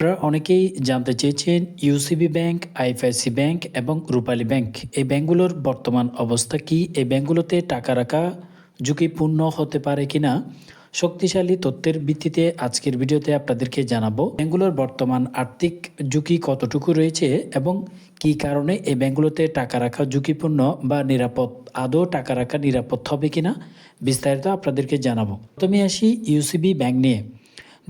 আপনারা অনেকেই জানতে চেয়েছেন ইউসিবি ব্যাংক, আইএফআইসি ব্যাংক এবং রূপালী ব্যাংক এই ব্যাংকগুলোর বর্তমান অবস্থা কি? এই ব্যাংকগুলোতে টাকা রাখা ঝুঁকিপূর্ণ হতে পারে কিনা? শক্তিশালী তথ্যের ভিত্তিতে আজকের ভিডিওতে আপনাদেরকে জানাবো ব্যাংকগুলোর বর্তমান আর্থিক ঝুঁকি কতটুকু রয়েছে এবং কি কারণে এই ব্যাংকগুলোতে টাকা রাখা ঝুঁকিপূর্ণ বা নিরাপদ, আদৌ টাকা রাখা নিরাপদ হবে কিনা বিস্তারিত আপনাদেরকে জানাবো। প্রথমে আসি ইউসিবি ব্যাংক নিয়ে।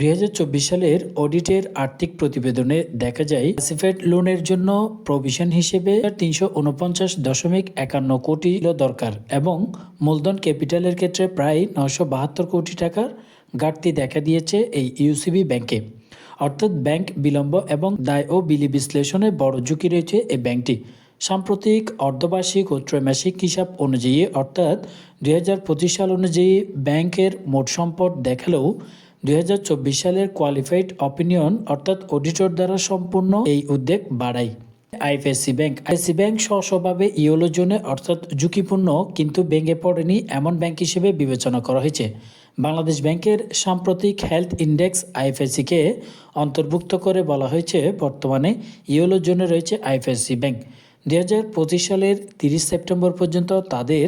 2024 সালের অডিটের আর্থিক প্রতিবেদনে দেখা যায় ক্লাসিফাইড লোনের জন্য প্রভিশন হিসেবে 349.51 কোটি দরকার এবং মূলধন ক্যাপিটালের ক্ষেত্রে প্রায় 972 কোটি টাকার ঘাটতি দেখা দিয়েছে এই ইউসিবি ব্যাংকে। অর্থাৎ ব্যাংক বিলম্ব এবং দায় ও বিলি বিশ্লেষণে বড় ঝুঁকি রয়েছে এই ব্যাংকটি। সাম্প্রতিক অর্ধবার্ষিক ও ত্রৈমাসিক হিসাব অনুযায়ী অর্থাৎ 2025 সাল অনুযায়ী ব্যাংকের মোট সম্পদ দেখালেও 2024 সালের কোয়ালিফাইড অপিনিয়ন অর্থাৎ অডিটর দ্বারা সম্পূর্ণ এই উদ্বেগ বাড়ায়। আইএফআইসি ব্যাংক স্বভাবে ইয়েলো জোনে অর্থাৎ ঝুঁকিপূর্ণ কিন্তু ভেঙে পড়েনি এমন ব্যাংক হিসেবে বিবেচনা করা হয়েছে। বাংলাদেশ ব্যাংকের সাম্প্রতিক হেলথ ইন্ডেক্স আইএফআইসিকে অন্তর্ভুক্ত করে বলা হয়েছে বর্তমানে ইয়েলো জোনে রয়েছে আইএফআইসি ব্যাংক। 2025 সালের 30 সেপ্টেম্বর পর্যন্ত তাদের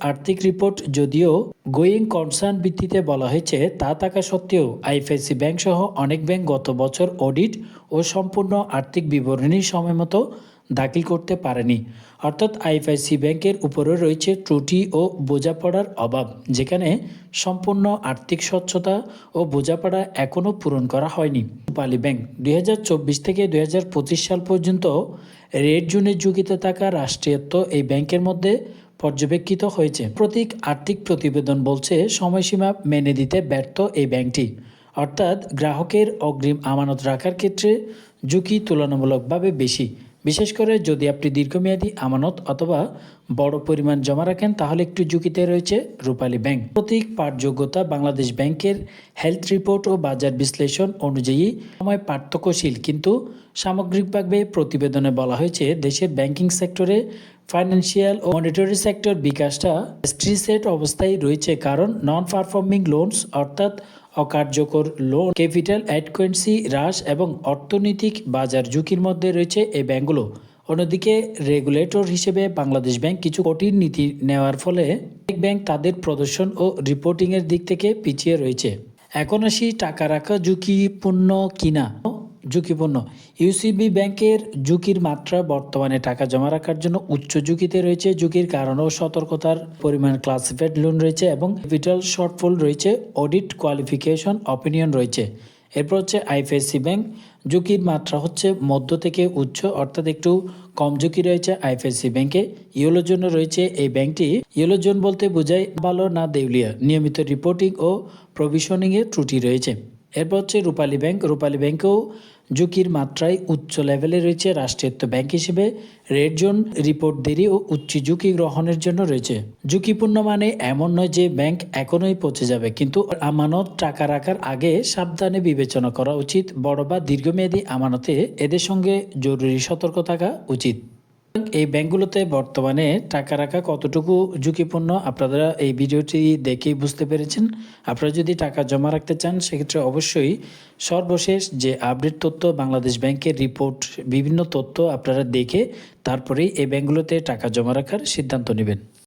আর্থিক রিপোর্ট যদিও গোয়িং কনসার্ন ভিত্তিতে বলা হয়েছে, তা থাকা সত্ত্বেও আইএফআইসি ব্যাংক সহ অনেক ব্যাংক গত বছর অডিট ও সম্পূর্ণ আর্থিক বিবরণী সময়মতো দাখিল করতে পারেনি। অর্থাৎ আইএফআইসি ব্যাংকের উপরে রয়েছে ত্রুটি ও বোঝাপড়ার অভাব, যেখানে সম্পূর্ণ আর্থিক স্বচ্ছতা ও বোঝাপড়া এখনও পূরণ করা হয়নি। রূপালী ব্যাংক 2024 থেকে 2025 সাল পর্যন্ত রেড জোনের ঝুঁকিতে থাকা রাষ্ট্রায়ত্ত এই ব্যাংকের মধ্যে পর্যবেক্ষিত হয়েছে। প্রতীক আর্থিক প্রতিবেদন বলছে সময়সীমা মেনে দিতে ব্যর্থ এই ব্যাংকটি, অর্থাৎ গ্রাহকের অগ্রিম আমানত রাখার ক্ষেত্রে ঝুঁকি তুলনামূলকভাবে বেশি। বিশেষ করে যদি আপনি দীর্ঘমেয়াদী আমানত অথবা বড় পরিমাণ জমা রাখেন তাহলে একটু ঝুঁকিতে রয়েছে রূপালী ব্যাংক। প্রতীক পাঠযোগ্যতা বাংলাদেশ ব্যাংকের হেলথ রিপোর্ট ও বাজার বিশ্লেষণ অনুযায়ী সময় পার্থক্যশীল, কিন্তু সামগ্রিকভাবে প্রতিবেদনে বলা হয়েছে দেশের ব্যাংকিং সেক্টরে ফাইন্যান্সিয়াল ও মনিটারি সেক্টর বিকাশটা স্ট্রিসেট অবস্থায় রয়েছে, কারণ নন পারফর্মিং লোনস অর্থাৎ অকার্যকর লোন, ক্যাপিটাল অ্যাডকোয়েন্সি হ্রাস এবং অর্থনৈতিক বাজার ঝুঁকির মধ্যে রয়েছে এই ব্যাংকগুলো। অন্যদিকে রেগুলেটর হিসেবে বাংলাদেশ ব্যাংক কিছু কঠিন নীতি নেওয়ার ফলে অনেক ব্যাংক তাদের প্রদর্শন ও রিপোর্টিংয়ের দিক থেকে পিছিয়ে রয়েছে। এখন আসি টাকা রাখা ঝুঁকিপূর্ণ কিনা। ঝুঁকিপূর্ণ ইউসিবি ব্যাংকের ঝুঁকির মাত্রা বর্তমানে টাকা জমা রাখার জন্য উচ্চ ঝুঁকিতে রয়েছে। ঝুঁকির কারণ ও সতর্কতার পরিমাণ ক্লাসিফাইড লোন রয়েছে এবং ক্যাপিটাল শর্টফল রয়েছে, অডিট কোয়ালিফিকেশন অপিনিয়ন রয়েছে। এরপর হচ্ছে আইএফআইসি ব্যাংক, ঝুঁকির মাত্রা হচ্ছে মধ্য থেকে উচ্চ, অর্থাৎ একটু কম ঝুঁকি রয়েছে আইএফআইসি ব্যাংকে। ইয়েলো জোনে রয়েছে এই ব্যাংকটি। ইয়েলো জোন বলতে বোঝায় ভালো না দেউলিয়া, নিয়মিত রিপোর্টিং ও প্রভিশনিংয়ে ত্রুটি রয়েছে। এরপর হচ্ছে রূপালী ব্যাংক। রূপালী ব্যাংকেও ঝুঁকির মাত্রায় উচ্চ লেভেলে রয়েছে। রাষ্ট্রায়ত্ত ব্যাংক হিসেবে রেড জোন, রিপোর্ট দেরি ও উচ্চ ঝুঁকি গ্রহণের জন্য রয়েছে। ঝুঁকিপূর্ণ মানে এমন নয় যে ব্যাংক এখনই পৌঁছে যাবে, কিন্তু আমানত টাকা রাখার আগে সাবধানে বিবেচনা করা উচিত। বড় বা দীর্ঘমেয়াদী আমানতে এদের সঙ্গে জরুরি সতর্ক থাকা উচিত। এই ব্যাংকগুলোতে বর্তমানে টাকা রাখা কতটুকু ঝুঁকিপূর্ণ আপনারা এই ভিডিওটি দেখেই বুঝতে পেরেছেন। আপনারা যদি টাকা জমা রাখতে চান সেক্ষেত্রে অবশ্যই সর্বশেষ যে আপডেট তথ্য, বাংলাদেশ ব্যাংকের রিপোর্ট, বিভিন্ন তথ্য আপনারা দেখে তারপরেই এই ব্যাংকগুলোতে টাকা জমা রাখার সিদ্ধান্ত নেবেন।